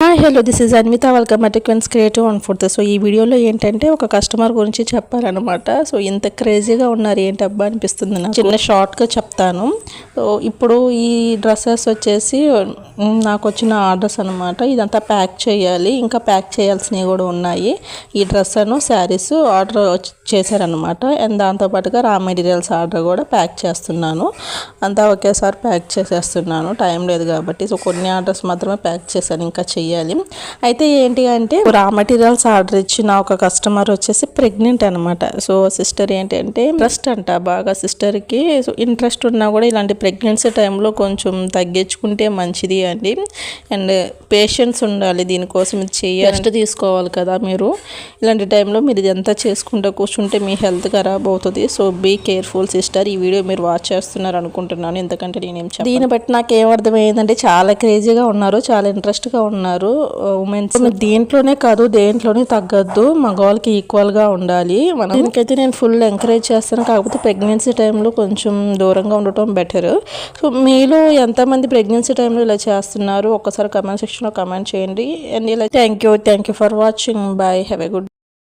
Hi hello this is Anvitha welcome to Queens Creative and Food. So ఈ వీడియోలో ఏంటంటే ఒక కస్టమర్ గురించి చెప్పాలన్నమాట. సో ఇంత క్రేజీగా ఉన్నారు ఏంటి అబ్బా అనిపిస్తుంది నాకు. చిన్న షార్ట్గా చెప్తాను. సో ఇప్పుడు ఈ డ్రెస్సెస్ వచ్చేసి నాకు వచ్చిన ఆర్డర్స్ అనమాట. ఇదంతా ప్యాక్ చేయాలి, ఇంకా ప్యాక్ చేయాల్సినవి కూడా ఉన్నాయి. ఈ డ్రెస్ అను శారీస్ ఆర్డర్ చేశారనమాట. అండ్ దాంతోపాటుగా రా మెటీరియల్స్ ఆర్డర్ కూడా ప్యాక్ చేస్తున్నాను. అంతా ఒకేసారి ప్యాక్ చేసేస్తున్నాను, టైం లేదు కాబట్టి. సో కొన్ని ఆర్డర్స్ మాత్రమే ప్యాక్ చేశాను, ఇంకా చెయ్యాలి. అయితే ఏంటి అంటే రా మెటీరియల్స్ ఆర్డర్ ఇచ్చిన ఒక కస్టమర్ వచ్చేసి ప్రెగ్నెంట్ అనమాట. సో సిస్టర్ ఏంటంటే ఇంట్రెస్ట్ అంట బాగా సిస్టర్కి. సో ఇంట్రెస్ట్ ఉన్నా కూడా ఇలాంటి ప్రెగ్నెన్సీ టైంలో కొంచెం తగ్గించుకుంటే మంచిది అండి. అండ్ పేషెన్స్ ఉండాలి, దీనికోసం ఇది చేయాలి, రెస్ట్ తీసుకోవాలి కదా మీరు. ఇలాంటి టైంలో మీరు ఇదంతా చేసుకుంటూ కూర్చుంటే మీ హెల్త్ ఖరాబ్ అవుతుంది. So be careful sister. ఈ వీడియో మీరు వాచ్ చేస్తున్నారు అనుకుంటున్నాను, ఎందుకంటే నేనేం చెప్పను. దీన్ని బట్టి నాకు ఏమర్థమైందంటే చాలా క్రేజీగా ఉన్నారు, చాలా ఇంట్రెస్ట్గా ఉన్నారు ఉమెన్స్. దీంట్లోనే కాదు దేంట్లోనే తగ్గద్దు, మగవాళ్ళకి ఈక్వల్గా ఉండాలి. మనం దీనికైతే నేను ఫుల్ ఎంకరేజ్ చేస్తాను. కాకపోతే ప్రెగ్నెన్సీ టైంలో కొంచెం దూరంగా ఉండటం బెటర్. సో మీలో ఎంతమంది ప్రెగ్నెన్సీ టైంలో ఇలా చేస్తున్నారు ఒక్కసారి కమెంట్ సెక్షన్లో కమెంట్ చేయండి. అండ్ ఇలా thank you for watching. Bye, have a good